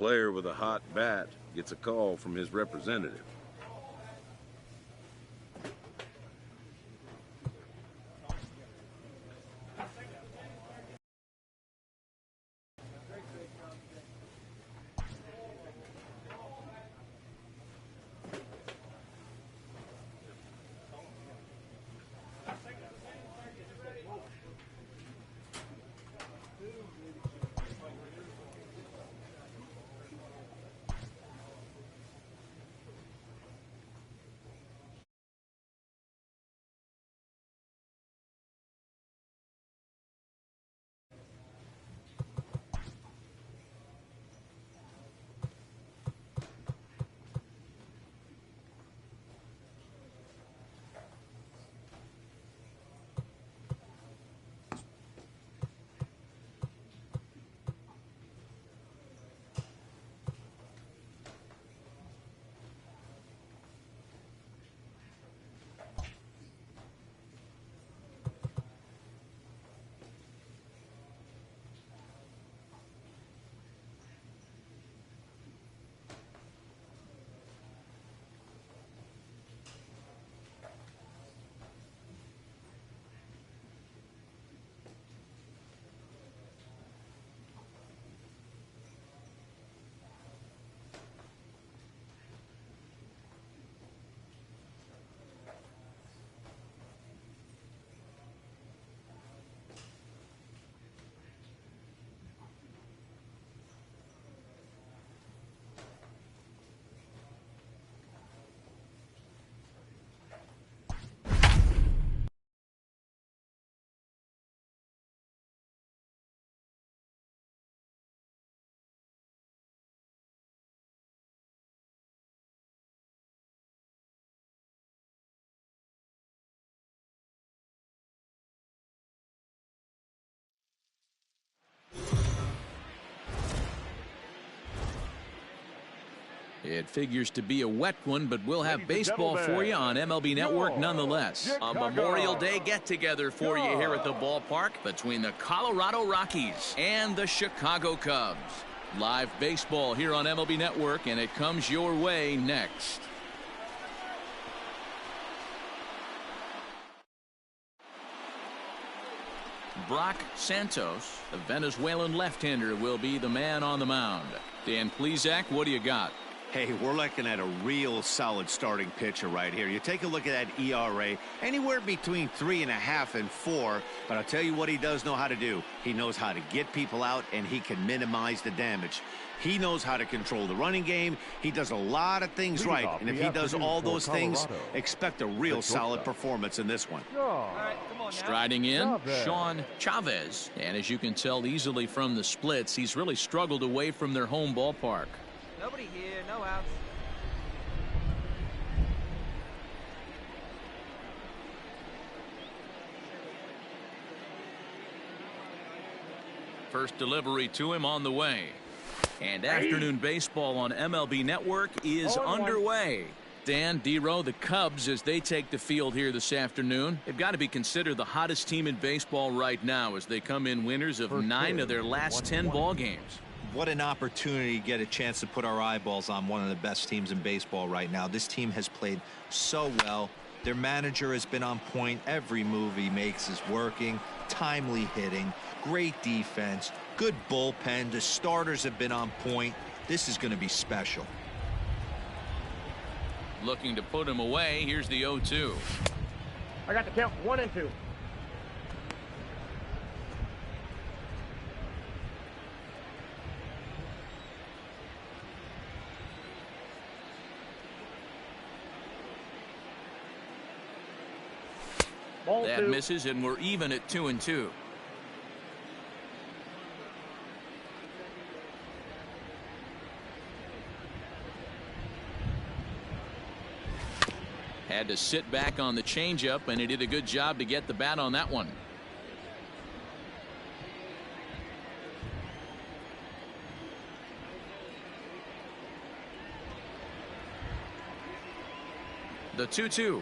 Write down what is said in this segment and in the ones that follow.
player with a hot bat gets a call from his representative. It figures to be a wet one, but we'll have baseball for you on MLB Network nonetheless. A Memorial Day get-together for you here at the ballpark between the Colorado Rockies and the Chicago Cubs. Live baseball here on MLB Network, and it comes your way next. Brock Santos, the Venezuelan left-hander, will be the man on the mound. Dan Plesac, what do you got? Hey, we're looking at a real solid starting pitcher right here. You take a look at that ERA, anywhere between 3.5 and 4. But I'll tell you what he does know how to do. He knows how to get people out, and he can minimize the damage. He knows how to control the running game. He does a lot of things right. And if he does all those things, expect a real solid performance in this one. Striding in, Sean Chavez. And as you can tell easily from the splits, he's really struggled away from their home ballpark. Nobody here, no outs. First delivery to him on the way. And afternoon baseball on MLB Network is underway. Dan, D-Row, the Cubs, as they take the field here this afternoon, they've got to be considered the hottest team in baseball right now as they come in winners of 9 of their last 10 ball games. What an opportunity to get a chance to put our eyeballs on one of the best teams in baseball right now. This team has played so well. Their manager has been on point. Every move he makes is working. Timely hitting, great defense, good bullpen. The starters have been on point. This is going to be special. Looking to put him away. Here's the 0-2. I got the count 1 and 2. That misses, and we're even at 2 and 2. Had to sit back on the changeup, and he did a good job to get the bat on that one. The 2-2.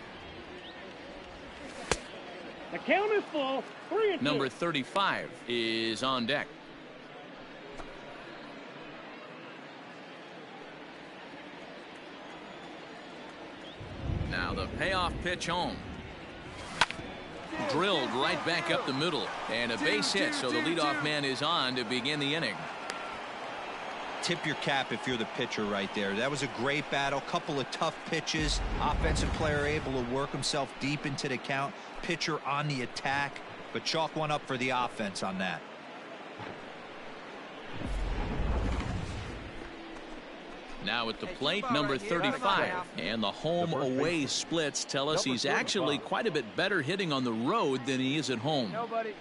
The count is full. 3 and 2. Number 35 is on deck. Now the payoff pitch home. Drilled right back up the middle, and a base hit, so the leadoff man is on to begin the inning. Tip your cap if you're the pitcher right there. That was a great battle. Couple of tough pitches. Offensive player able to work himself deep into the count. Pitcher on the attack, but chalk one up for the offense on that. Now at the plate, number 35. And the home-away splits tell us he's actually quite a bit better hitting on the road than he is at home. Nobody.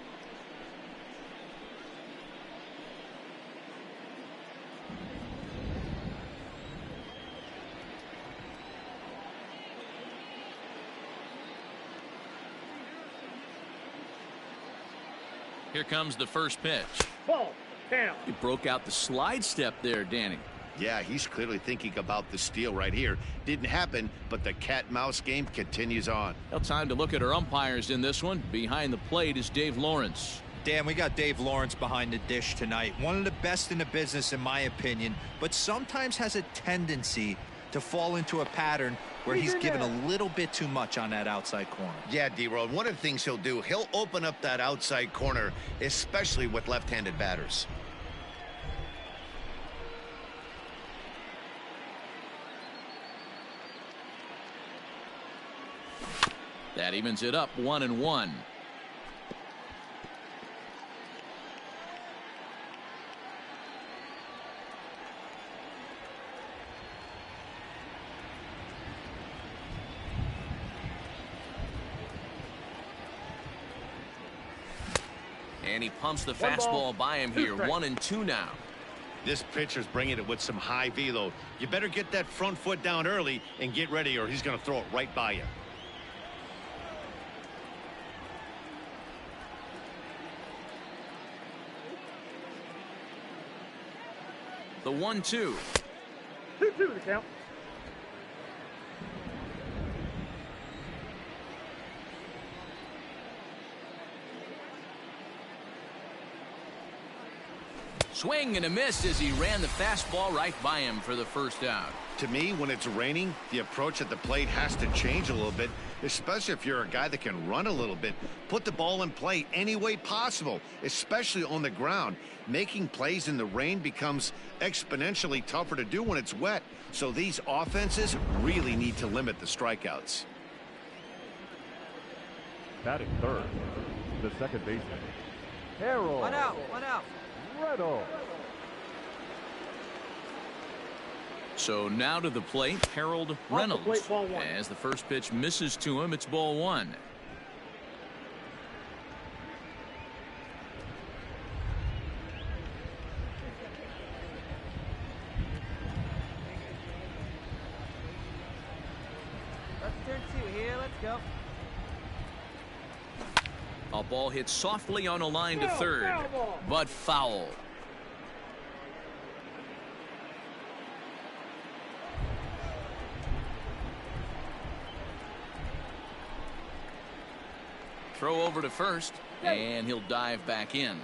Here comes the first pitch. Ball. Down. He broke out the slide step there, Danny. Yeah, he's clearly thinking about the steal right here. Didn't happen, but the cat-mouse game continues on. Well, time to look at our umpires in this one. Behind the plate is Dave Lawrence. Dan, we got Dave Lawrence behind the dish tonight. One of the best in the business, in my opinion, but sometimes has a tendency to fall into a pattern where he's given a little bit too much on that outside corner. Yeah, D-Roll, one of the things he'll do, he'll open up that outside corner, especially with left-handed batters. That evens it up 1-1. And he pumps the fastball by him here. 1-2 now. This pitcher's bringing it with some high velo. You better get that front foot down early and get ready, or he's going to throw it right by you. The 1-2. 2-2 the count. Swing and a miss as he ran the fastball right by him for the first out. To me, when it's raining, the approach at the plate has to change a little bit, especially if you're a guy that can run a little bit. Put the ball in play any way possible, especially on the ground. Making plays in the rain becomes exponentially tougher to do when it's wet. So these offenses really need to limit the strikeouts. Batting third, the second baseman, Harold. One out. One out. Reynolds. So now to the plate, Harold Reynolds. Plate, ball one. As the first pitch misses to him, it's ball one. Let's turn two here. Let's go. A ball hit softly on a line to third, but foul. Throw over to first, and he'll dive back in.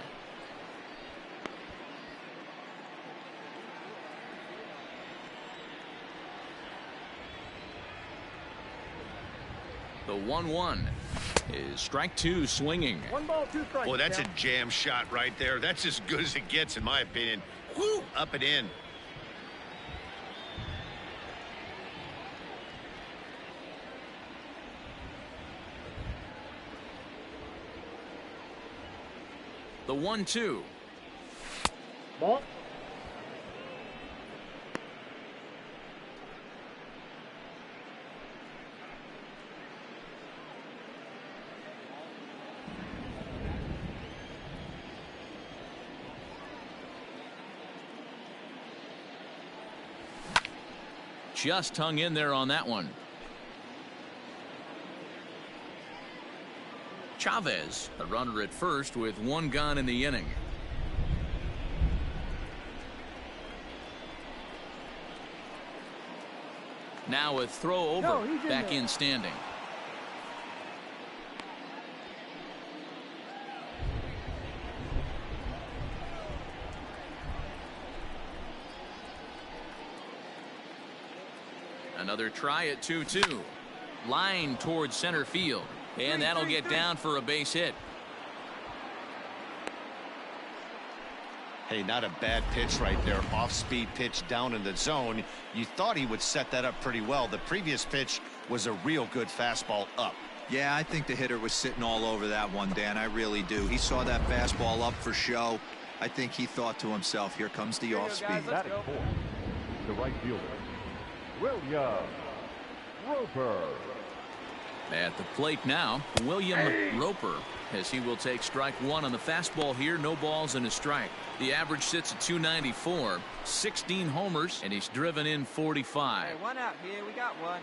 The 1-1 is strike two swinging. 1 ball, 2 strikes. Boy, that's a jam shot right there. That's as good as it gets, in my opinion. Whoo, up and in. The 1-2. Ball. Just hung in there on that one. Chavez, the runner at first with one gone in the inning. Now a throw over, back in standing. Another try at 2-2. Line towards center field. And that'll get down for a base hit. Hey, not a bad pitch right there. Off-speed pitch down in the zone. You thought he would set that up pretty well. The previous pitch was a real good fastball up. Yeah, I think the hitter was sitting all over that one, Dan. I really do. He saw that fastball up for show. I think he thought to himself, here comes the off-speed. Batting fourth, the right fielder, William Roper. At the plate now, William Roper, as he will take strike one on the fastball here. No balls and a strike. The average sits at 294, 16 homers, and he's driven in 45. Hey, one out here. We got one.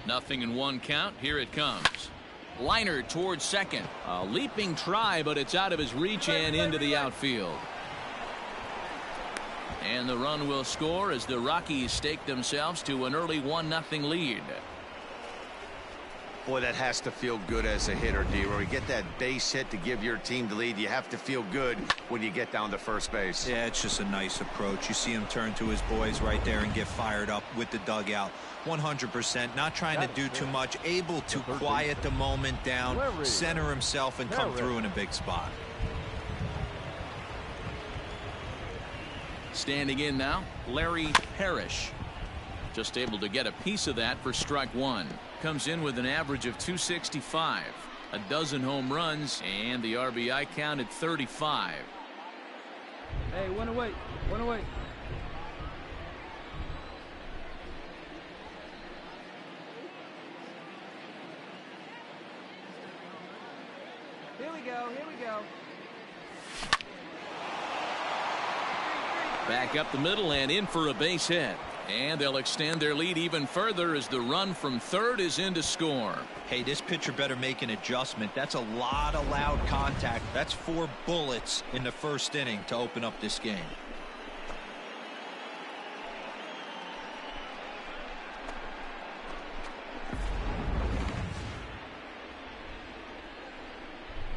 Nothing in one count. Here it comes. Liner towards second. A leaping try, but it's out of his reach and into the outfield. And the run will score as the Rockies stake themselves to an early 1-0 lead. Boy, that has to feel good as a hitter, D-Roy. You get that base hit to give your team the lead. You have to feel good when you get down to first base. Yeah, it's just a nice approach. You see him turn to his boys right there and get fired up with the dugout. 100%, not trying to do too much, able to quiet the moment down, center himself, and come through in a big spot. Standing in now, Larry Parrish. Just able to get a piece of that for strike one. Comes in with an average of 265. A dozen home runs, and the RBI count at 35. Hey, one away. One away. Here we go. Here we go. Back up the middle and in for a base hit. And they'll extend their lead even further as the run from third is in to score. Hey, this pitcher better make an adjustment. That's a lot of loud contact. That's 4 bullets in the first inning to open up this game.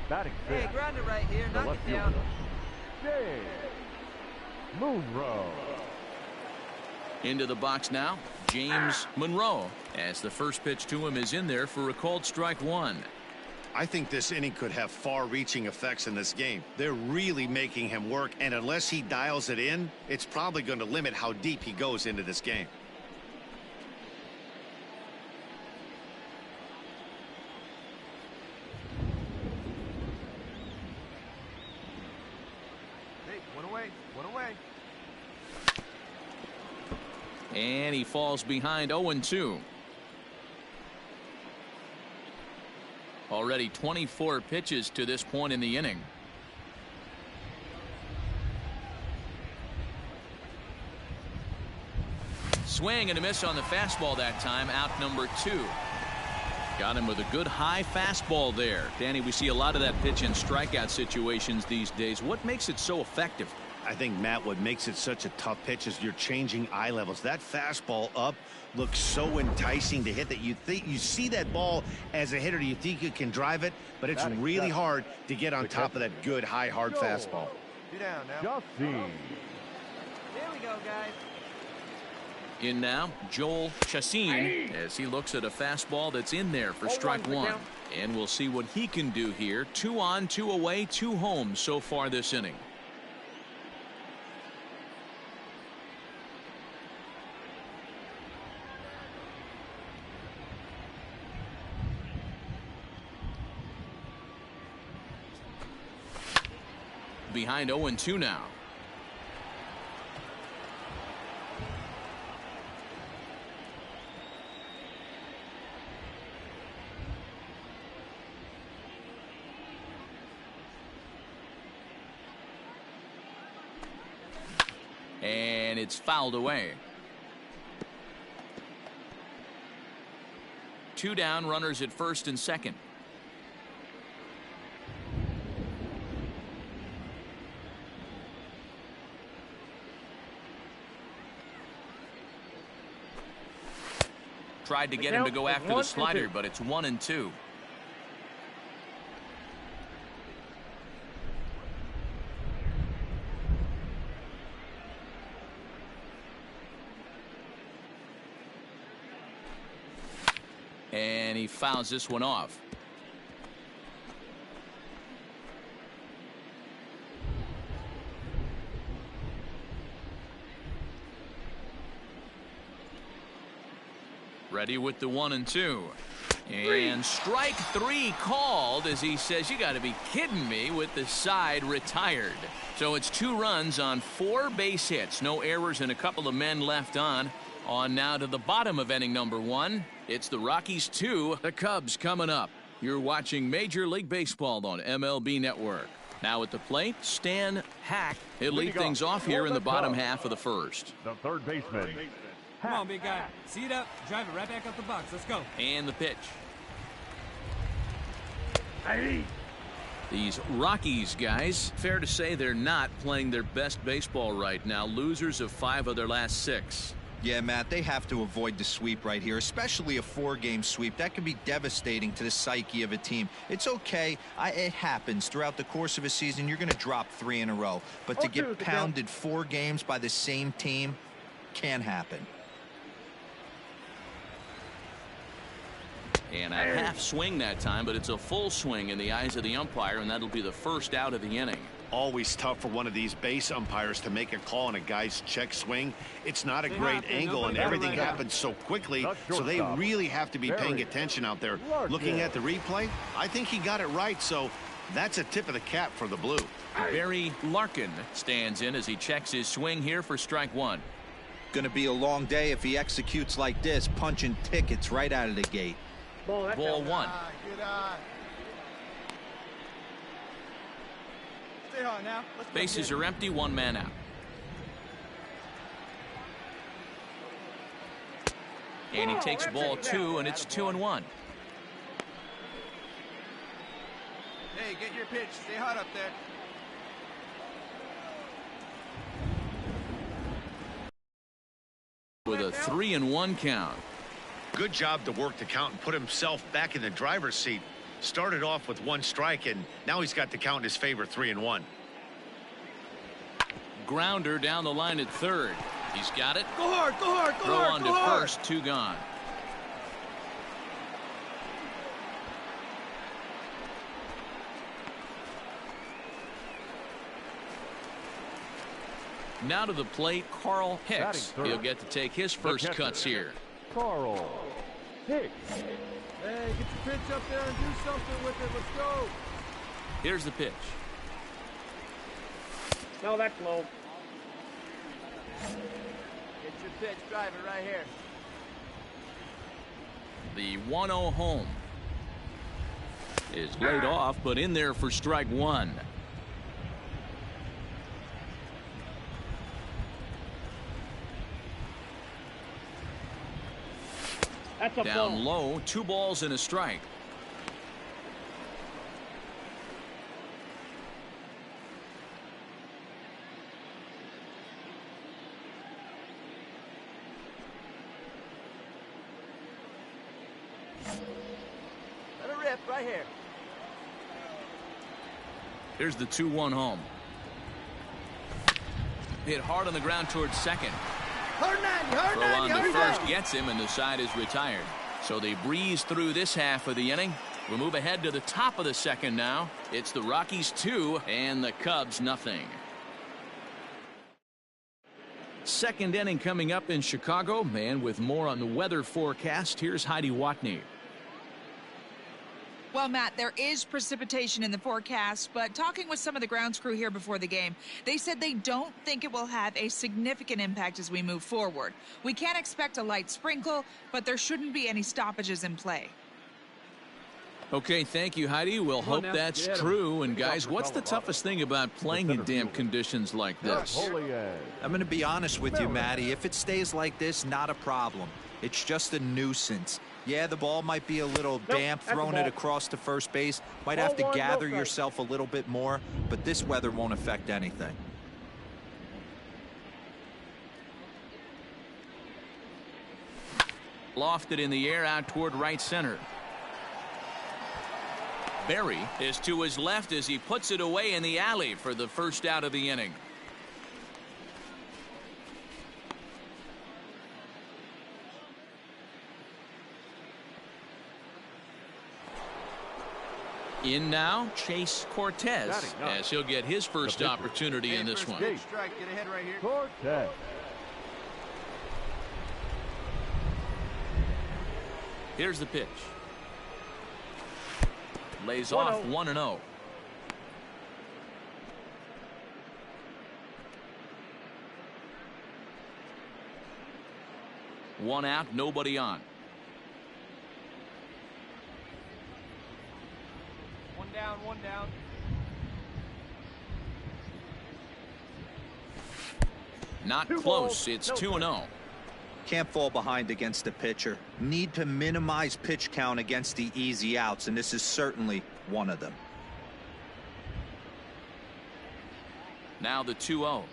Batting Hey, fifth, ground it right here. the Knock left it down. fielder, James Monroe. Into the box now, James Monroe, as the first pitch to him is in there for a called strike one. I think this inning could have far-reaching effects in this game. They're really making him work, and unless he dials it in, it's probably going to limit how deep he goes into this game. Hey, one away. One away. And he falls behind 0-2. Already 24 pitches to this point in the inning. Swing and a miss on the fastball that time. Out number 2. Got him with a good high fastball there. Danny, we see a lot of that pitch in strikeout situations these days. What makes it so effective? I think, Matt, what makes it such a tough pitch is you're changing eye levels. That fastball up looks so enticing to hit that you think you see that ball as a hitter. You think you can drive it, but it's really hard to get on top of that good high hard fastball. Be down now. Justin. Here we go, guys. In now, Joel Chacin, as he looks at a fastball that's in there for strike one. And we'll see what he can do here. 2 on, 2 away, 2 home so far this inning. Behind 0-2 now. And it's fouled away. 2 down, runners at first and second. Tried to get him to go after the slider, but it's 1-2. fouls this one off. Ready with the 1-2. And strike 3 called as he says, you got to be kidding me, with the side retired. So it's 2 runs on 4 base hits. No errors and a couple of men left on. On now to the bottom of inning number 1. It's the Rockies 2, the Cubs coming up. You're watching Major League Baseball on MLB Network. Now at the plate, Stan Hack. He'll lead things off here in the bottom half of the first. The third baseman. Come on, big guy. Seat up. Drive it right back up the box. Let's go. And the pitch. These Rockies guys, fair to say they're not playing their best baseball right now. Losers of 5 of their last 6. Yeah, Matt, they have to avoid the sweep right here, especially a 4-game sweep. That can be devastating to the psyche of a team. It's okay. It happens. Throughout the course of a season, you're going to drop 3 in a row. But to get pounded 4 games by the same team can happen. And a half swing that time, but it's a full swing in the eyes of the umpire, and that'll be the first out of the inning. Always tough for one of these base umpires to make a call on a guy's check swing. It's not a great angle, and everything happens so quickly, so they really have to be paying attention out there. Looking at the replay, I think he got it right, so that's a tip of the cap for the Blue. Barry Larkin stands in as he checks his swing here for strike 1. Going to be a long day if he executes like this, punching tickets right out of the gate. Ball 1. Stay on now. Bases are empty, 1 man out. And he takes ball 2, and it's 2-1. Hey, get your pitch. Stay hot up there. With a 3-1 count. Good job to work the count and put himself back in the driver's seat. Started off with 1 strike, and now he's got the count in his favor, 3-1. Grounder down the line at third. He's got it. Go hard, go hard, go Throw hard, on go to hard. first, 2 gone. Now to the plate, Carl Hicks. He'll get to take his first cuts here. Carl Hicks. Hey, get your pitch up there and do something with it. Let's go. Here's the pitch. No, that's low. Get your pitch. Drive it right here. The 1-0 home is laid off, but in there for strike 1. That's a Down low, 2 balls and a strike. Let it rip right here. Here's the 2-1 home. Hit hard on the ground towards second. Hard 90, hard Throw 90, on to hard first 90. gets him, and the side is retired. So they breeze through this half of the inning. We'll move ahead to the top of the second now. It's the Rockies 2 and the Cubs nothing. Second inning coming up in Chicago, and with more on the weather forecast, here's Heidi Watney. Well, Matt, there is precipitation in the forecast, but talking with some of the grounds crew here before the game, they said they don't think it will have a significant impact as we move forward. We can expect a light sprinkle, but there shouldn't be any stoppages in play. Okay, thank you, Heidi. We'll hope that's true. And guys, what's the toughest thing about playing in damp conditions like this? I'm going to be honest with you, Matty. If it stays like this, not a problem. It's just a nuisance. Yeah, the ball might be a little damp, throwing it across to first base. Might have to gather yourself a little bit more, but this weather won't affect anything. Lofted in the air out toward right center. Barry is to his left as he puts it away in the alley for the first out of the inning. In now, Chase Cortez, as he'll get his first opportunity in this one. Strike, get ahead right here. Cortez. Here's the pitch. Lays off 1-0. One out, nobody on. One down, one down. Not close. It's 2-0. Can't fall behind against the pitcher. Need to minimize pitch count against the easy outs, and this is certainly one of them. Now the 2-0.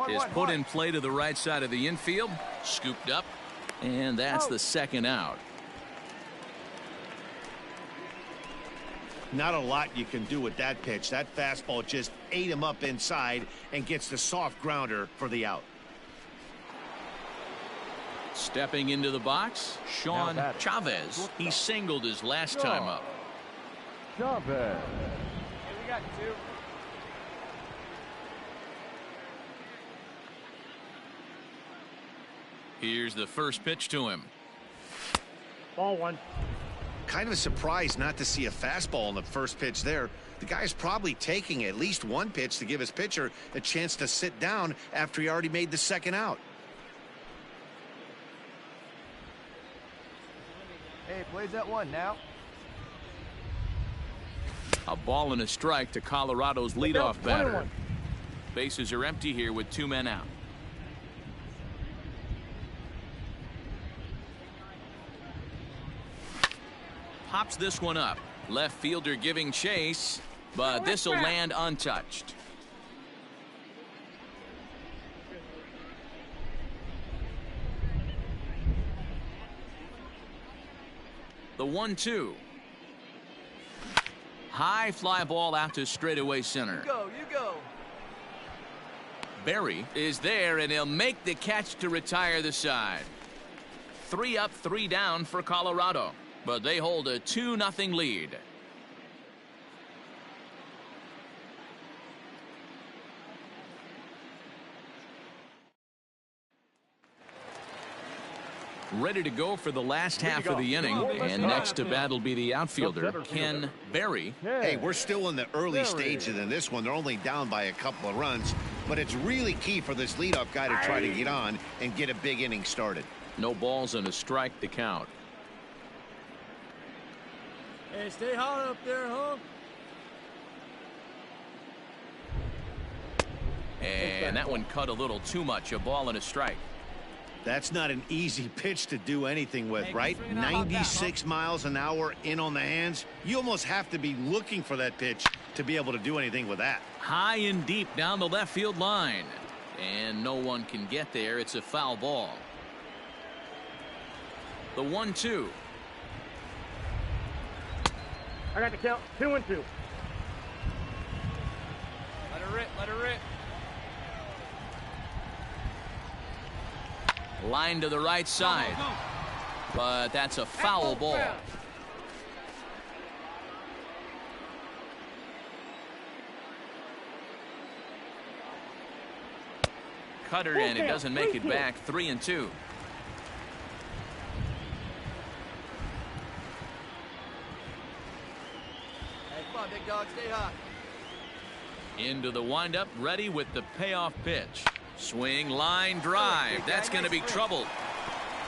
Is put in play to the right side of the infield. Scooped up. And that's the second out. Not a lot you can do with that pitch. That fastball just ate him up inside and gets the soft grounder for the out. Stepping into the box, Sean Chavez. He singled his last time up. Chavez. Hey, we got two. Here's the first pitch to him. Ball one. Kind of a surprise not to see a fastball on the first pitch there. The guy's probably taking at least one pitch to give his pitcher a chance to sit down after he already made the second out. Hey, plays that one now. A ball and a strike to Colorado's leadoff batter. Bases are empty here with 2 men out. Pops this one up. Left fielder giving chase, but this will land untouched. The 1-2. High fly ball out to straightaway center. You go. Berry is there, and he'll make the catch to retire the side. 3 up, 3 down for Colorado, but they hold a 2-0 lead. Ready to go for the last half of the inning, and next to bat will be the outfielder, Ken Berry. Hey, we're still in the early stages in this one. They're only down by a couple of runs, but it's really key for this leadoff guy to try to get on and get a big inning started. No balls and a strike to count. Hey, stay hot up there, huh? And that one cut a little too much. A ball and a strike. That's not an easy pitch to do anything with, right? 96 miles an hour in on the hands. You almost have to be looking for that pitch to be able to do anything with that. High and deep down the left field line. And no one can get there. It's a foul ball. The 1-2. I got the count. 2-2. Let her rip. Let her rip. Line to the right side. But that's a foul ball. Cutter, and it doesn't make it back. 3-2. Hey, come on, big dog, stay hot. Into the windup, ready with the payoff pitch. Swing, line, drive. That's going to be trouble.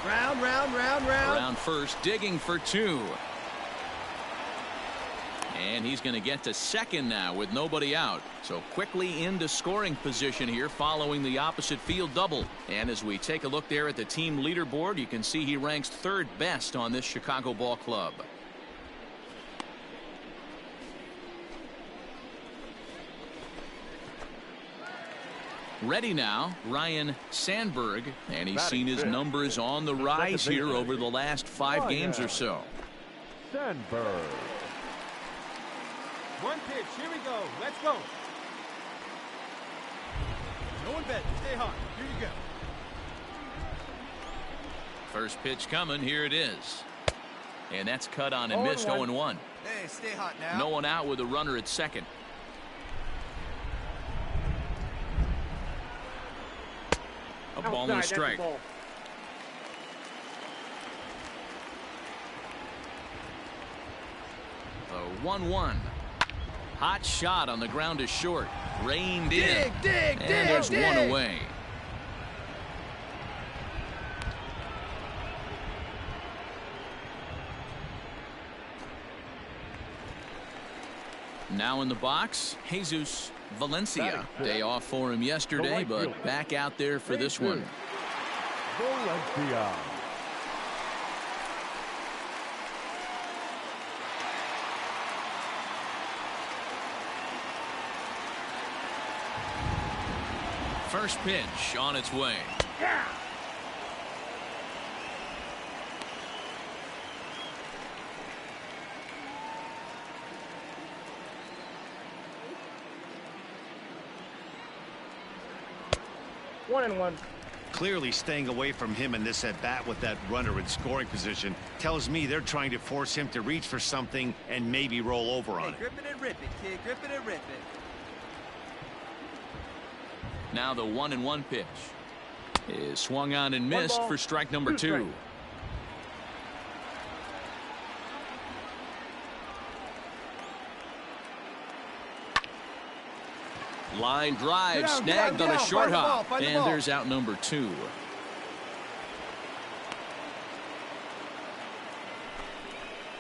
Round. Around first, digging for 2. And he's going to get to second now with nobody out. So quickly into scoring position here following the opposite field double. And as we take a look there at the team leaderboard, you can see he ranks 3rd best on this Chicago ball club. Ready now, Ryan Sandberg, and he's seen his numbers on the rise here over the last 5 games or so. Sandberg. One pitch. Here we go. Let's go. No one bet. Stay hot. Here you go. First pitch coming. Here it is. And that's cut on and missed. 0-1. Hey, stay hot now. No one out with a runner at second. A ball and a strike. The 1-1. Hot shot on the ground is short. Reined in. And there's one away. Now in the box, Jesus Valencia. Day off for him yesterday, but back out there for this one. Valencia. First pitch on its way. One and one. Clearly staying away from him in this at-bat with that runner in scoring position tells me they're trying to force him to reach for something and maybe roll over on it. Grip it and rip it, kid. Grip it and rip it. Now the 1-1 pitch is swung on and missed for strike number 2. Line drive snagged on a short hop, and there's out number 2.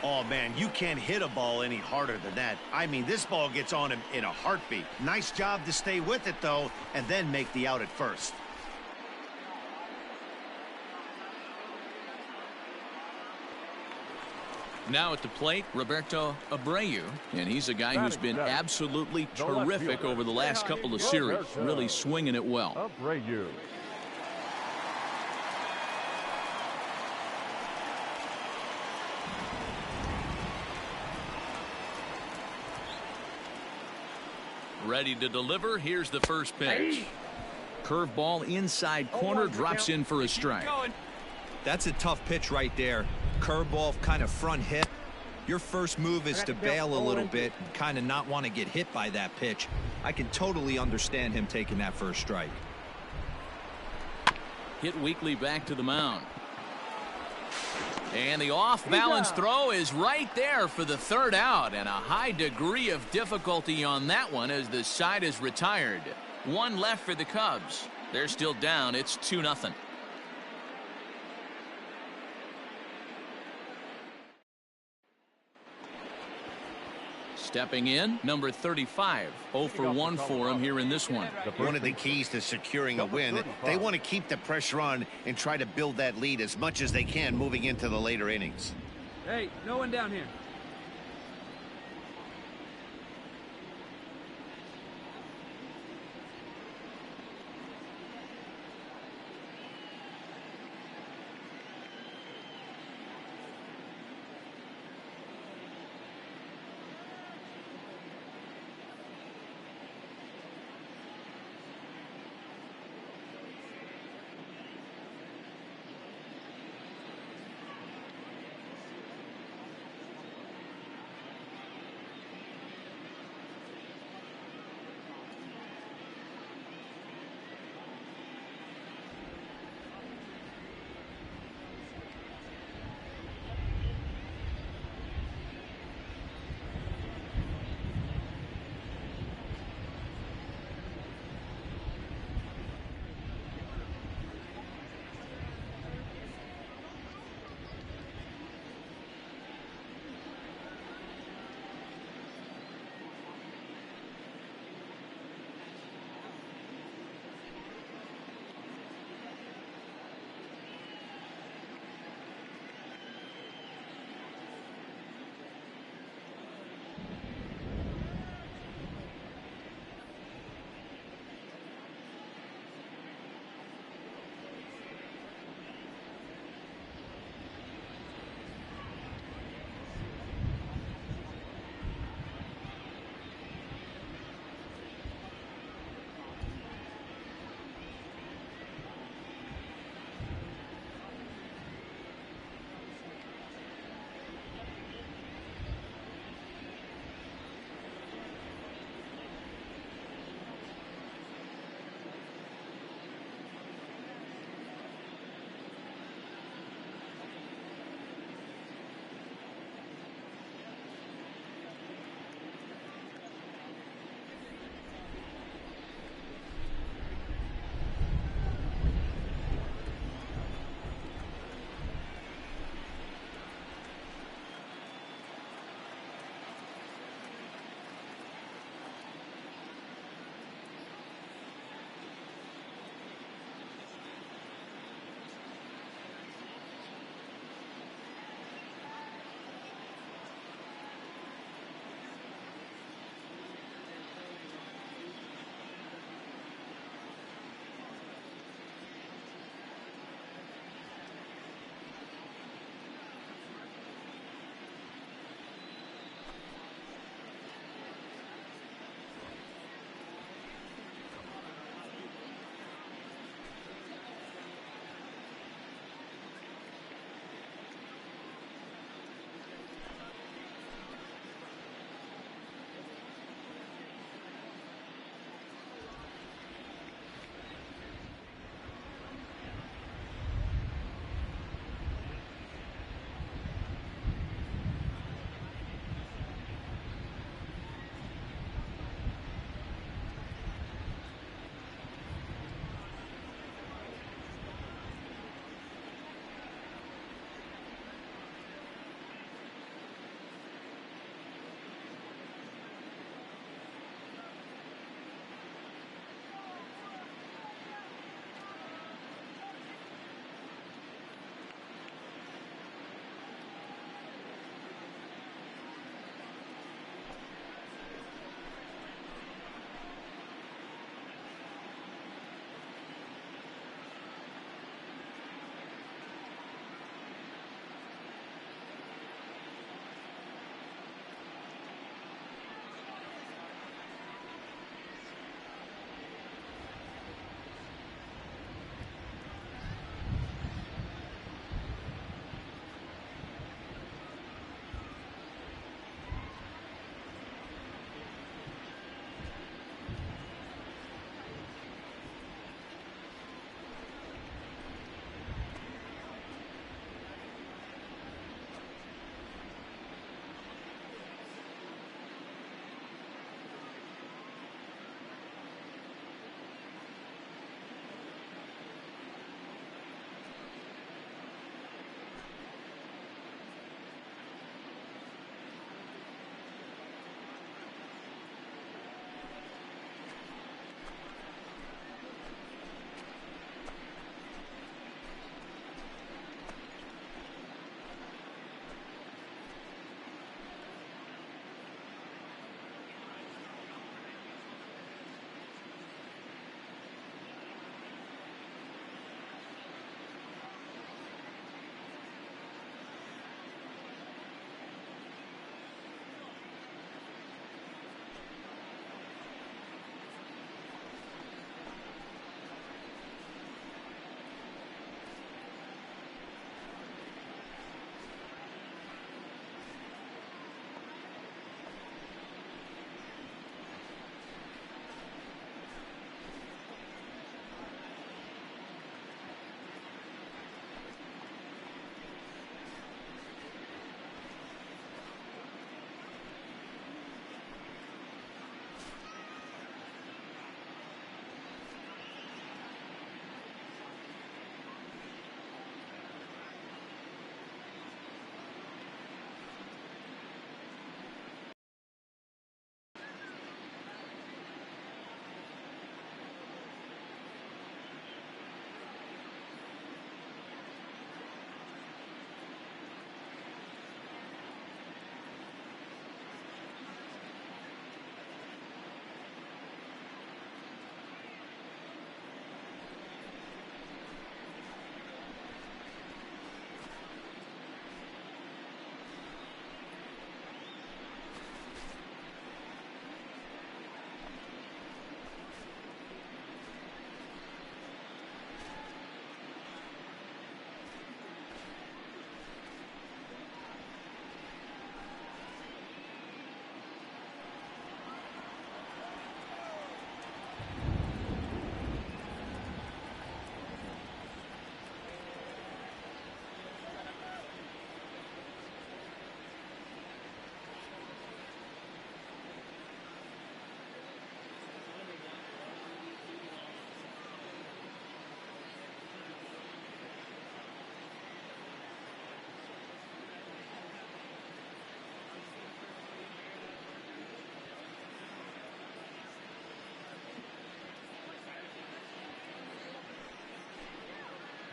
Oh, man, you can't hit a ball any harder than that. I mean, this ball gets on him in a heartbeat. Nice job to stay with it, though, and then make the out at first. Now at the plate, Roberto Abreu, and he's a guy who's been absolutely terrific over the last couple of series, really swinging it well. Abreu. Ready to deliver. Here's the first pitch. Curveball inside corner, drops in for a strike. That's a tough pitch right there. Curveball, kind of front hit. Your first move is to bail a little bit and kind of not want to get hit by that pitch. I can totally understand him taking that first strike. Hit weakly back to the mound. And the off-balance throw is right there for the third out, and a high degree of difficulty on that one as the side is retired. One left for the Cubs. They're still down. It's 2-0. Stepping in, number 35. 0 for 1 for him here in this one. One of the keys to securing a win, they want to keep the pressure on and try to build that lead as much as they can moving into the later innings. Hey, no one down here.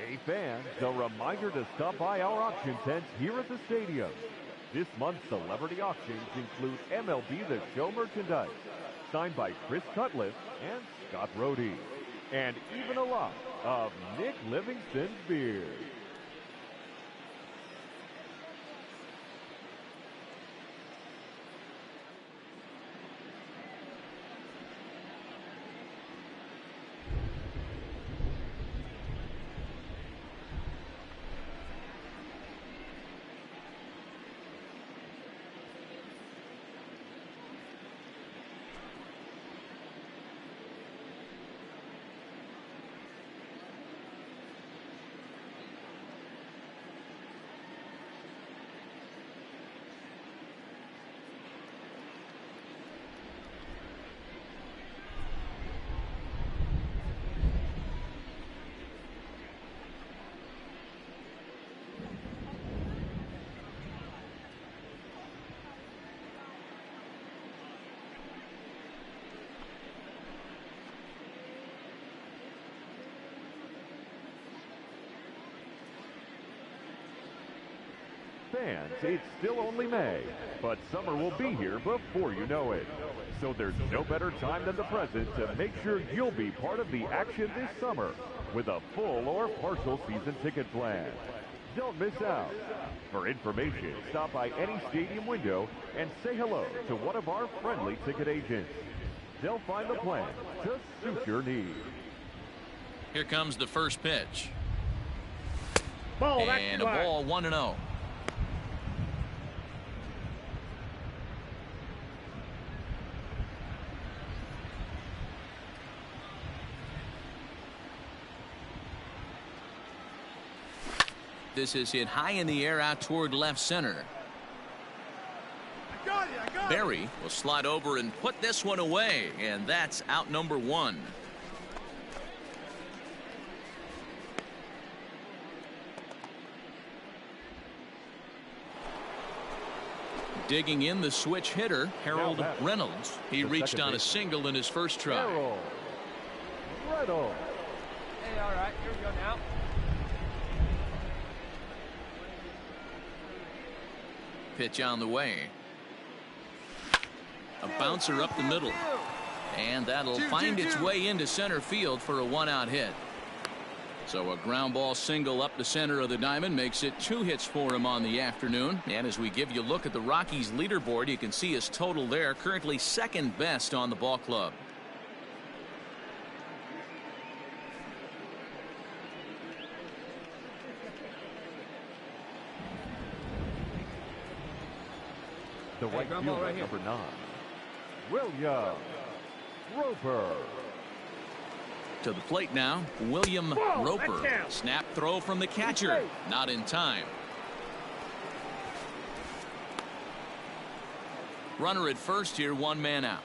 Hey fans, a reminder to stop by our auction tents here at the stadium. This month's celebrity auctions include MLB The Show merchandise, signed by Chris Cutlass and Scott Rohde, and even a lot of Nick Livingston's beer. Fans, it's still only May, but summer will be here before you know it. So there's no better time than the present to make sure you'll be part of the action this summer with a full or partial season ticket plan. Don't miss out. For information, stop by any stadium window and say hello to one of our friendly ticket agents. They'll find the plan to suit your needs. Here comes the first pitch. Ball, and a ball, 1-0. This is hit high in the air out toward left center. I got it. Barry will slide over and put this one away, and that's out number 1. Digging in the switch hitter, Harold Reynolds. He reached on a single in his first try. Harold Reynolds. Hey, all right, here we go now. Pitch on the way. A bouncer up the middle. And that'll find its way into center field for a 1-out hit. So a ground ball single up the center of the diamond makes it 2 hits for him on the afternoon. And as we give you a look at the Rockies leaderboard, you can see his total there, currently second best on the ball club. The right fielder, right number 9, William Roper. To the plate now, William Roper. Snap throw from the catcher. Not in time. Runner at first here, 1 man out.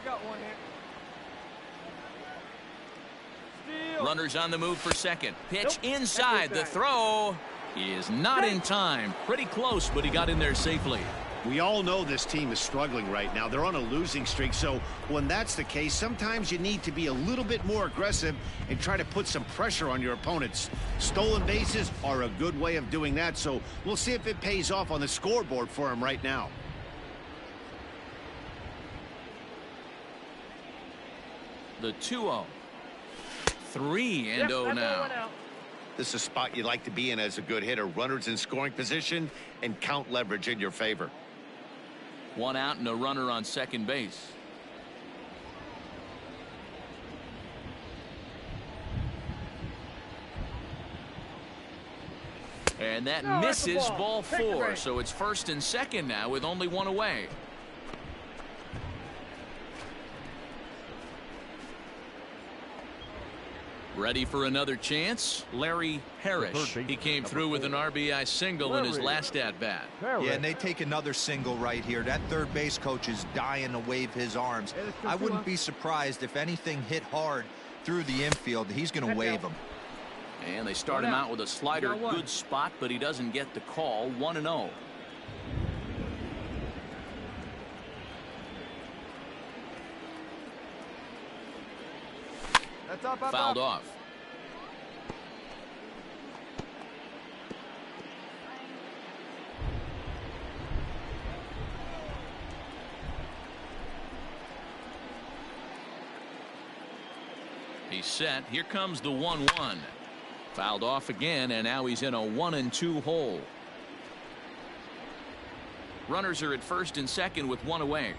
Got one here. Runners on the move for second. Pitch inside. The throw is not in time. Pretty close, but he got in there safely. We all know this team is struggling right now. They're on a losing streak, so when that's the case, sometimes you need to be a little bit more aggressive and try to put some pressure on your opponents. Stolen bases are a good way of doing that, so we'll see if it pays off on the scoreboard for him right now. The 2-0. 3-0 now. This is a spot you like to be in as a good hitter. Runners in scoring position and count leverage in your favor. 1 out and a runner on second base. And that misses ball 4. So it's first and second now with only 1 away. Ready for another chance? Larry Harris. He came through with an RBI single in his last at-bat. Yeah, and they take another single right here. That third base coach is dying to wave his arms. I wouldn't be surprised if anything hit hard through the infield. He's going to wave them. And they start him out with a slider. Good spot, but he doesn't get the call. 1-0. Fouled off. He's set. Here comes the 1-1. Fouled off again, and now he's in a 1-2 hole. Runners are at first and second with one away.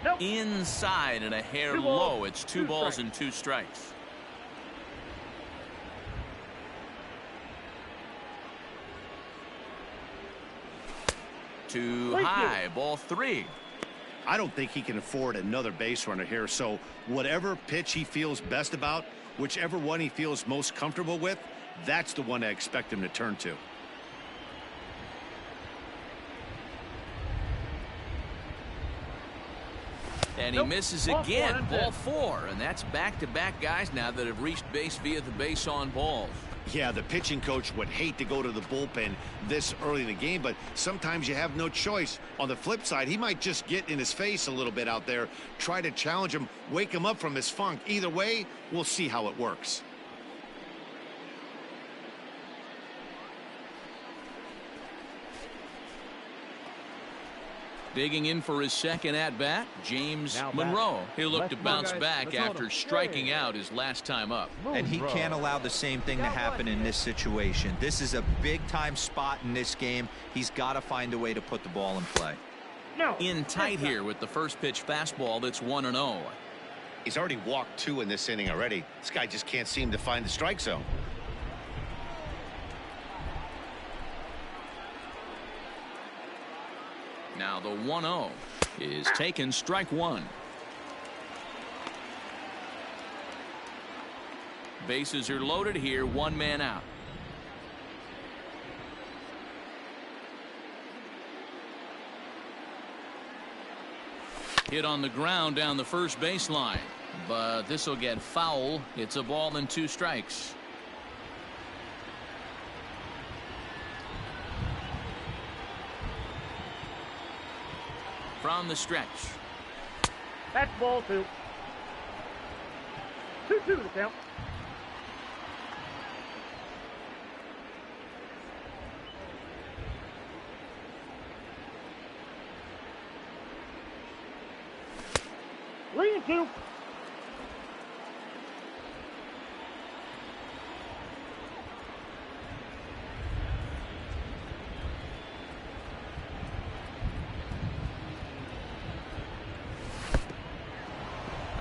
Nope. Inside and a hair low. It's two balls and 2 strikes. Too high. Ball 3. I don't think he can afford another base runner here, so whatever pitch he feels best about, whichever one he feels most comfortable with, that's the one I expect him to turn to. And he misses again. Ball 4, and that's back-to-back guys now that have reached base via the base on balls. Yeah, the pitching coach would hate to go to the bullpen this early in the game, but sometimes you have no choice. On the flip side, he might just get in his face a little bit out there, try to challenge him, wake him up from his funk. Either way, we'll see how it works. Digging in for his second at-bat, James Monroe. He'll look to bounce back after striking out his last time up. And he can't allow the same thing to happen in this situation. This is a big-time spot in this game. He's got to find a way to put the ball in play. In tight here with the first pitch fastball that's 1-0. He's already walked 2 in this inning already. This guy just can't seem to find the strike zone. Now the 1-0 is taken, strike 1. Bases are loaded here, 1 man out. Hit on the ground down the first baseline, but this will get foul. It's a ball and 2 strikes. From the stretch. That's ball 2. 2-2 the count. Lean 2.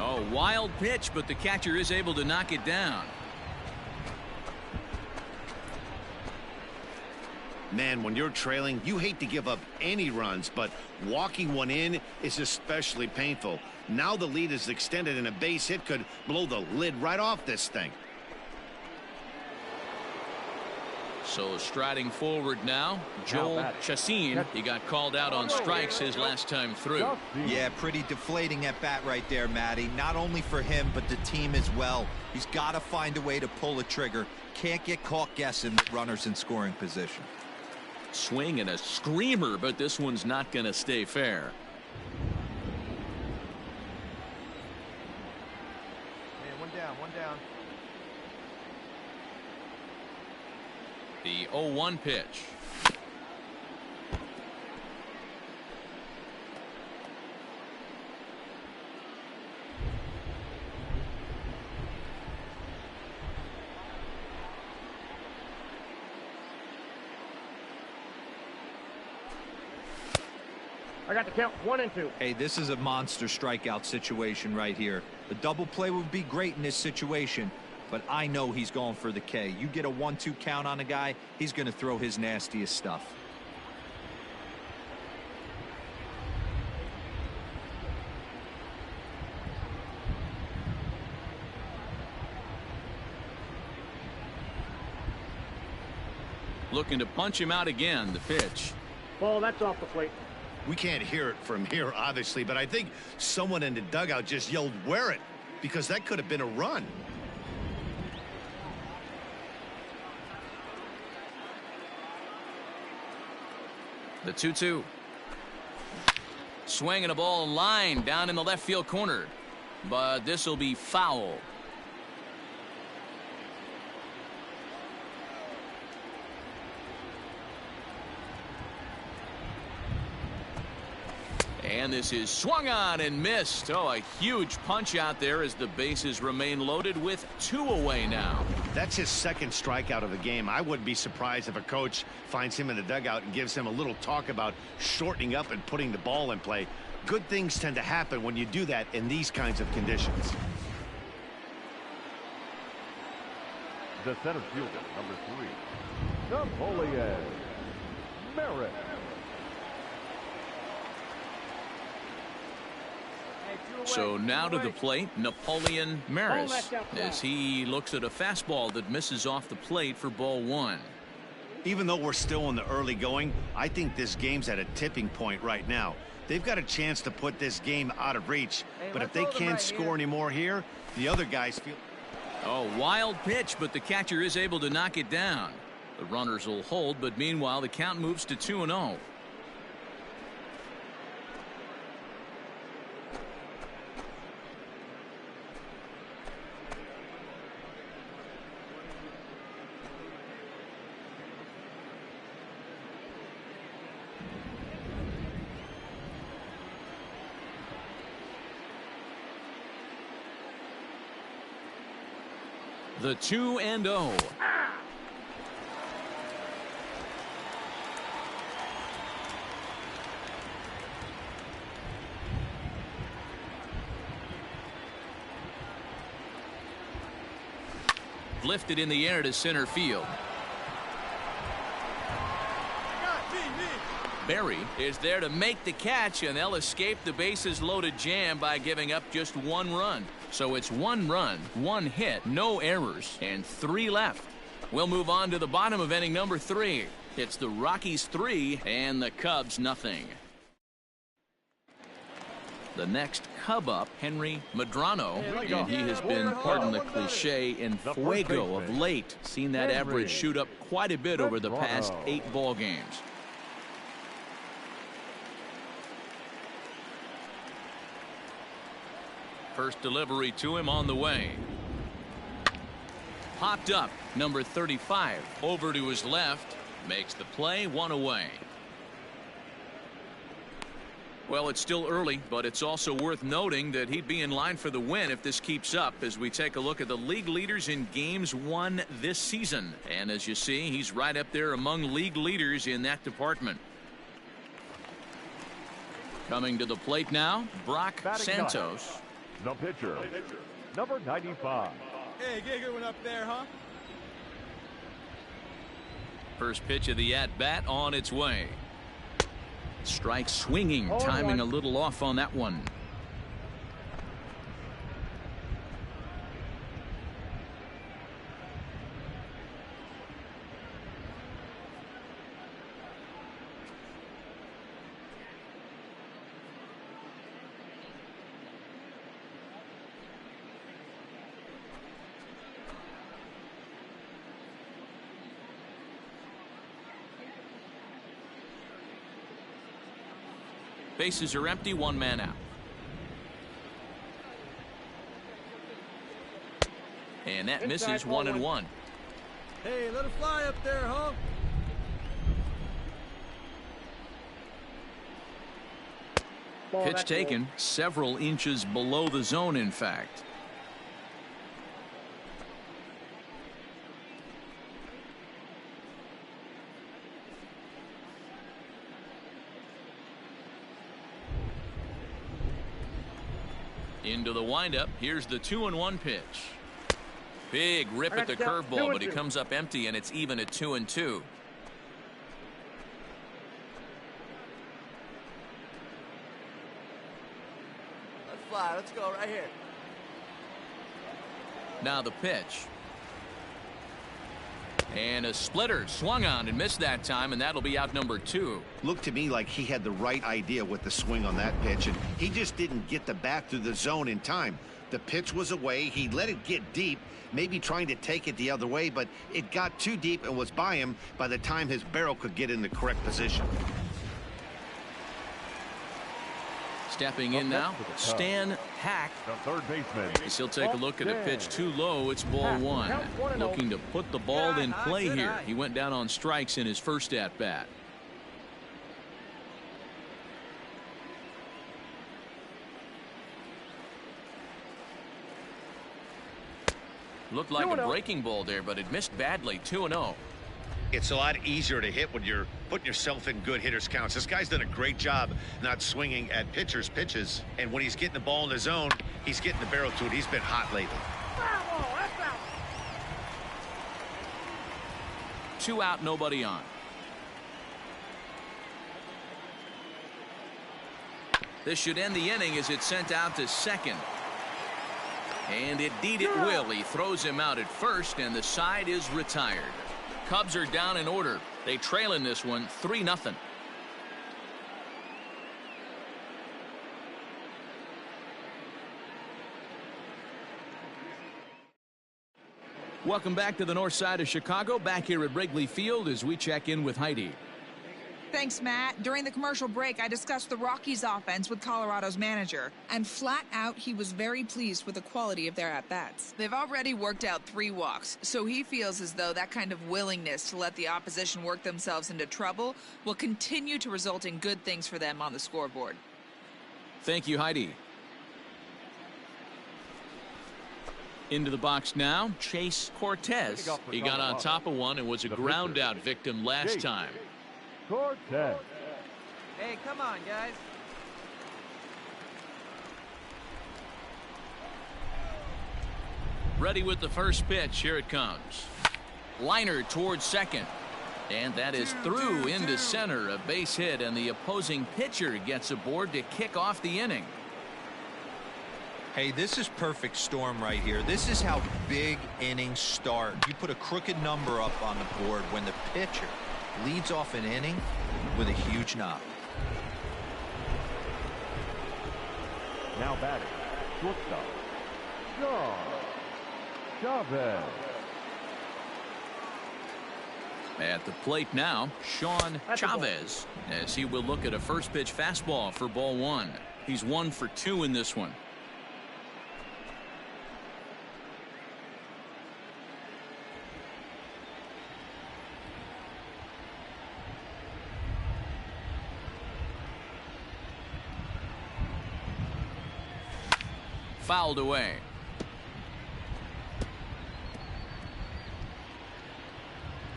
Oh, wild pitch, but the catcher is able to knock it down. Man, when you're trailing, you hate to give up any runs, but walking one in is especially painful. Now the lead is extended, and a base hit could blow the lid right off this thing. So striding forward now, Joel Chacin. He got called out on strikes his last time through. Yeah, pretty deflating at bat right there, Matty. Not only for him, but the team as well. He's got to find a way to pull a trigger. Can't get caught guessing with runners in scoring position. Swing and a screamer, but this one's not going to stay fair. Man, 1 down, 1 down. The 0-1 pitch. I got the count 1 and 2. Hey, this is a monster strikeout situation right here. A double play would be great in this situation, but I know he's going for the K. You get a 1-2 count on a guy, he's going to throw his nastiest stuff. Looking to punch him out again. The pitch. Ball, that's off the plate. We can't hear it from here, obviously, but I think someone in the dugout just yelled, "Wear it," because that could have been a run. The 2-2. Swinging a ball line down in the left field corner. But this will be foul. And this is swung on and missed. Oh, a huge punch out there as the bases remain loaded with 2 away now. That's his second strikeout of the game. I wouldn't be surprised if a coach finds him in the dugout and gives him a little talk about shortening up and putting the ball in play. Good things tend to happen when you do that in these kinds of conditions. The center fielder, number 3, Napoleon Merritt. So now to the plate, Napoleon Maris, as he looks at a fastball that misses off the plate for ball 1. Even though we're still in the early going, I think this game's at a tipping point right now. They've got a chance to put this game out of reach, but if they can't score any more here, the other guys feel... Oh, wild pitch, but the catcher is able to knock it down. The runners will hold, but meanwhile the count moves to 2-0. The 2-0. Lifted in the air to center field. Berry is there to make the catch, and they'll escape the bases loaded jam by giving up just 1 run. So it's 1 run, 1 hit, no errors, and 3 left. We'll move on to the bottom of inning number 3. It's the Rockies 3 and the Cubs nothing. The next Cub up, Henry Medrano, and he has been, pardon the cliche, in fuego of late. Seen that average shoot up quite a bit over the past 8 ball games. First delivery to him on the way. Popped up, number 35, over to his left, makes the play, 1 away. Well, it's still early, but it's also worth noting that he'd be in line for the win if this keeps up as we take a look at the league leaders in games won this season. And as you see, he's right up there among league leaders in that department. Coming to the plate now, Brock Santos. The pitcher, number 95. Hey, get a good one up there, huh? First pitch of the at-bat on its way. Strike swinging, timing a little off on that one. Bases are empty, 1 man out. And that misses 1-1. Hey, let it fly up there, huh? Pitch taken several inches below the zone, in fact. Into the windup. Here's the 2-1 pitch. Big rip at the curveball, but he comes up empty, and it's even at 2-2. Let's fly. Let's go right here. Now the pitch. And a splitter swung on and missed that time, and that'll be out number 2. Looked to me like he had the right idea with the swing on that pitch, and he just didn't get the bat through the zone in time. The pitch was away. He let it get deep, maybe trying to take it the other way, but it got too deep and was by him by the time his barrel could get in the correct position. Stepping in now, Stan Hack. The third baseman. As he'll take a look at a pitch too low. It's ball one. Looking to put the ball in play here. He went down on strikes in his first at bat. Looked like a breaking ball there, but it missed badly. 2-0. It's a lot easier to hit when you're putting yourself in good hitters counts. This guy's done a great job not swinging at pitchers' pitches. And when he's getting the ball in the zone, he's getting the barrel to it. He's been hot lately. 2 out, nobody on. This should end the inning as it's sent out to second. And indeed it will. He throws him out at first, and the side is retired. Cubs are down in order. They trail in this one 3-0. Welcome back to the north side of Chicago. Back here at Wrigley Field as we check in with Heidi. Thanks, Matt. During the commercial break, I discussed the Rockies' offense with Colorado's manager, and flat out, he was very pleased with the quality of their at-bats. They've already worked out 3 walks, so he feels as though that kind of willingness to let the opposition work themselves into trouble will continue to result in good things for them on the scoreboard. Thank you, Heidi. Into the box now, Chase Cortez. He got on top of one and was a ground-out victim last time. Cortez. Hey, come on, guys. Ready with the first pitch. Here it comes. Liner towards second. And that is through into center. A base hit, and the opposing pitcher gets aboard to kick off the inning. Hey, this is perfect storm right here. This is how big innings start. You put a crooked number up on the board when the pitcher leads off an inning with a huge knock. Now batting, shortstop, John Chavez. At the plate now, Sean Chavez, as he will look at a first pitch fastball for ball one. He's 1 for 2 in this one. Fouled away.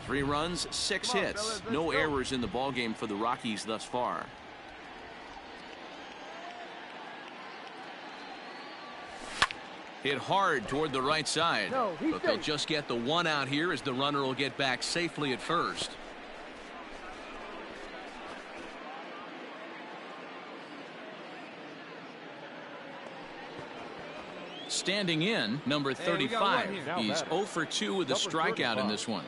Three runs, 6 hits. No errors in the ballgame for the Rockies thus far. Hit hard toward the right side. But they'll just get the 1 out here as the runner will get back safely at first. Standing in, number 35. He's 0 for 2 with a strikeout in this one.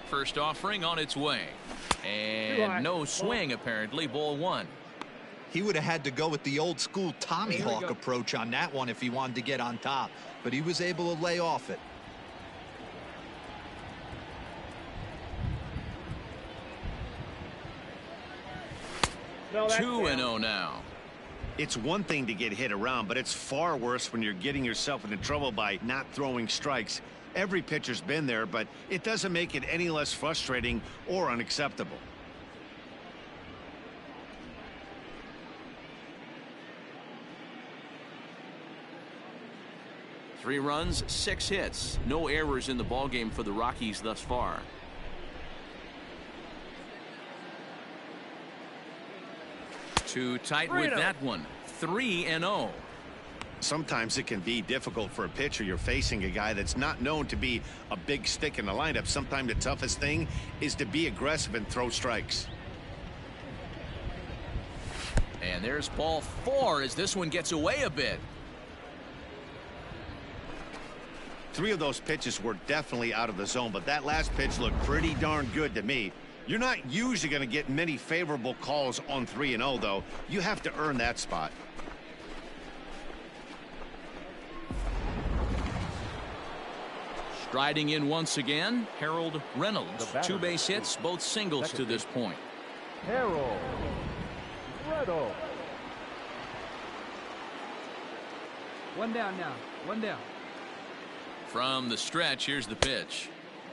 First offering on its way. And no swing, apparently. Ball 1. He would have had to go with the old school Tommy Hawk approach on that one if he wanted to get on top. But he was able to lay off it. No, 2-0 now. It's one thing to get hit around, but it's far worse when you're getting yourself into trouble by not throwing strikes. Every pitcher's been there, but it doesn't make it any less frustrating or unacceptable. Three runs, 6 hits. No errors in the ballgame for the Rockies thus far. Too tight with that one. 3-0. Sometimes it can be difficult for a pitcher. You're facing a guy that's not known to be a big stick in the lineup. Sometimes the toughest thing is to be aggressive and throw strikes. And there's ball 4 as this one gets away a bit. 3 of those pitches were definitely out of the zone, but that last pitch looked pretty darn good to me. You're not usually going to get many favorable calls on 3-0, though. You have to earn that spot. Striding in once again, Harold Reynolds. 2 base hits, both singles to this point. Harold Reynolds. 1 down now. 1 down. From the stretch, here's the pitch.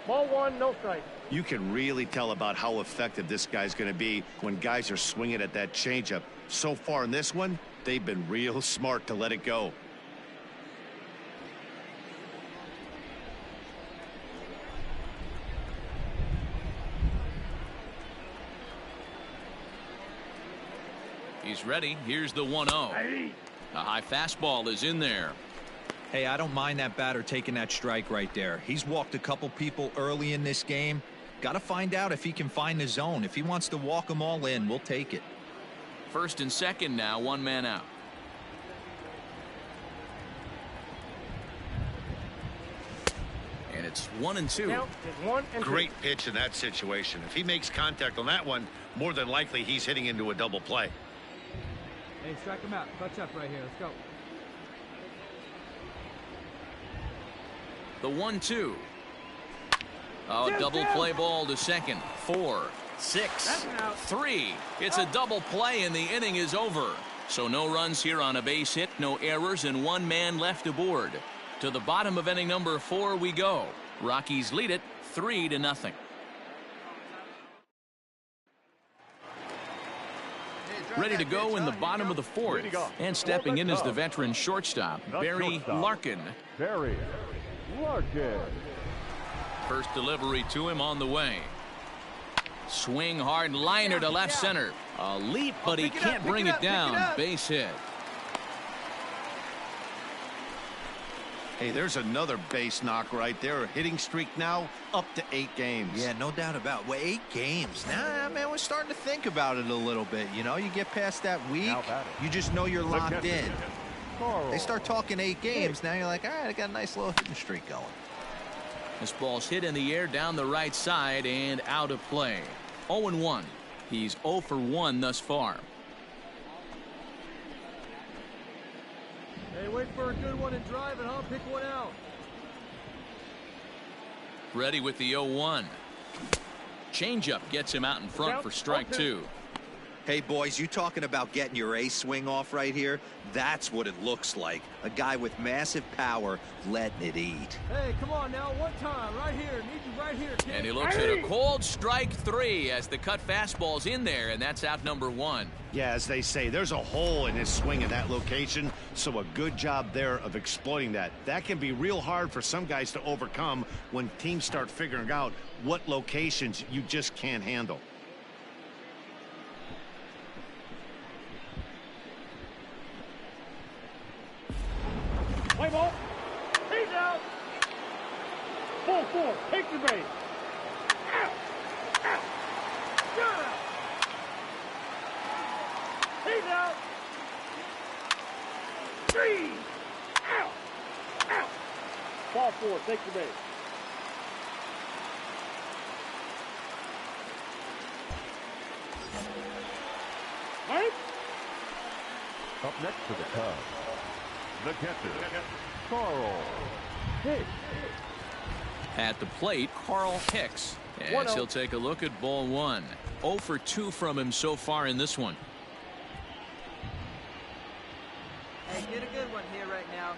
Ball 1, no strike. You can really tell about how effective this guy's going to be when guys are swinging at that changeup. So far in this one, they've been real smart to let it go. He's ready. Here's the 1-0. A high fastball is in there. Hey, I don't mind that batter taking that strike right there. He's walked a couple people early in this game. Got to find out if he can find the zone. If he wants to walk them all in, we'll take it. First and second now, 1 man out. And it's 1-2. Count is 1 and 2. Great pitch in that situation. If he makes contact on that one, more than likely he's hitting into a double play. Hey, strike him out. Clutch up right here. Let's go. The 1-2. Oh, double play ball to second. 4, 6, 3. It's a double play and the inning is over. So no runs here on a base hit, no errors, and 1 man left aboard. To the bottom of inning number 4 we go. Rockies lead it 3-0. Ready to go in the bottom of the 4th. And stepping in is the veteran shortstop, Barry Larkin. Barry Larkin. First delivery to him on the way. Swing hard liner to left center. A leap, but he can't bring it down. Base hit. Hey, there's another base knock right there. A hitting streak now up to 8 games. Yeah, no doubt about it. Well, 8 games. Nah, man, we're starting to think about it a little bit. You know, you get past that week, you just know you're locked in. They start talking 8 games. Now you're like, all right, I got a nice little hitting streak going. This ball's hit in the air down the right side and out of play. 0-1. He's 0 for 1 thus far. Hey, wait for a good one and drive it, huh? Pick one out. Ready with the 0-1. Changeup gets him out in front for strike 2. Hey, boys, you talking about getting your ace swing off right here? That's what it looks like. A guy with massive power letting it eat. Hey, come on now. One time. Right here. Need you right here, kid. And he looks at a cold strike 3 as the cut fastball's in there, and that's out number 1. Yeah, as they say, there's a hole in his swing in that location, so a good job there of exploiting that. That can be real hard for some guys to overcome when teams start figuring out what locations you just can't handle. Play ball. He's out. Ball 4. Take the base. Out. Out. Got out. He's out. 3. Out. Out. Ball 4. Take the base. Right. Up next for the Cubs, the catcher, Carl Hicks. At the plate, Carl Hicks. As he'll take a look at ball 1. 0 for 2 from him so far in this one. Hey, get a good one here right now.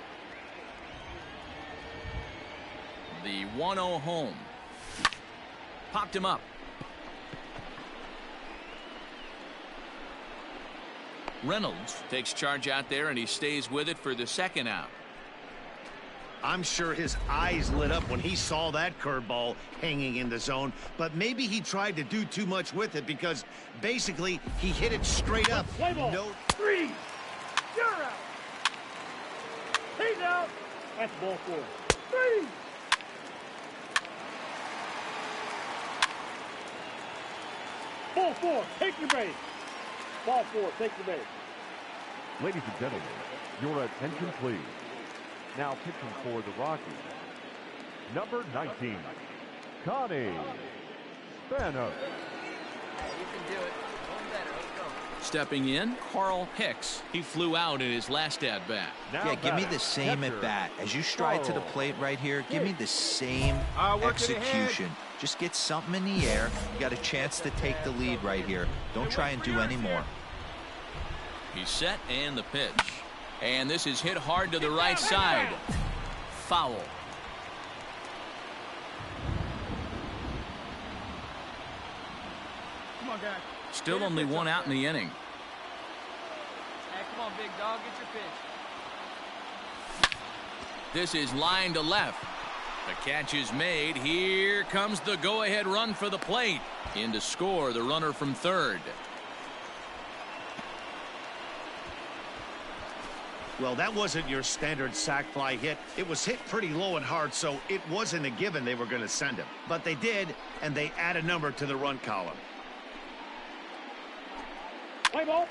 The 1-0 home. Popped him up. Reynolds takes charge out there, and he stays with it for the second out. I'm sure his eyes lit up when he saw that curveball hanging in the zone, but maybe he tried to do too much with it because basically he hit it straight up. Play ball. No. 3. You're out. He's out. That's ball 4. 3. Ball 4. Take your base. Ball 4. Take the base. Ladies and gentlemen, your attention please. Now pitching for the Rockies, number 19, Connie Spanos. You can do it. Stepping in, Carl Hicks. He flew out in his last at-bat. Yeah, give me the same at-bat. As you stride to the plate right here, give me the same execution. Just get something in the air. You got a chance to take the lead right here. Don't try and do any more. He's set and the pitch. And this is hit hard to the right side. Foul. Come on, guy. Still only one out in the inning. Hey, come on, big dog. Get your pitch. This is line to left. The catch is made. Here comes the go-ahead run for the plate. In to score the runner from third. Well, that wasn't your standard sac fly hit. It was hit pretty low and hard, so it wasn't a given they were going to send him. But they did, and they add a number to the run column. Play ball.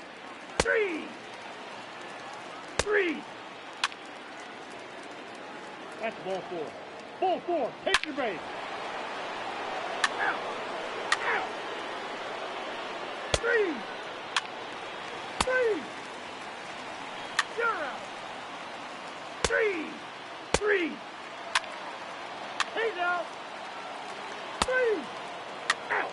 3. That's ball 4. Ball 4. Take your base. Out. 3. You're out. 3. He's out. 3. Out.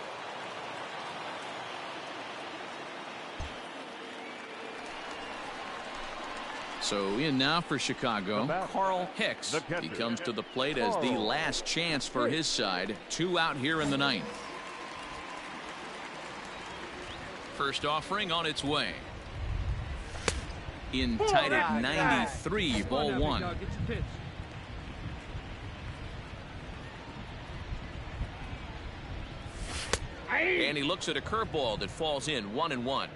So in now for Chicago, Carl Hicks. He comes to the plate as the last chance for his side. 2 out here in the ninth. First offering on its way. In tight at 93, ball 1. And he looks at a curveball that falls in 1-1.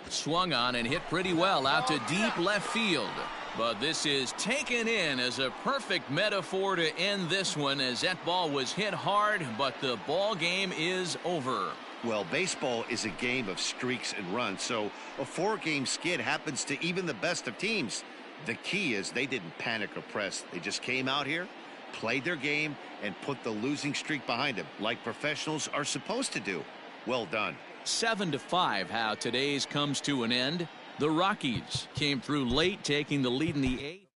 Swung on and hit pretty well out to deep left field. But this is taken in as a perfect metaphor to end this one, as that ball was hit hard, but the ball game is over. Well, baseball is a game of streaks and runs, so a 4-game skid happens to even the best of teams. The key is they didn't panic or press. They just came out here, played their game, and put the losing streak behind them, like professionals are supposed to do. Well done. 7-5 how today's comes to an end. The Rockies came through late, taking the lead in the 8th.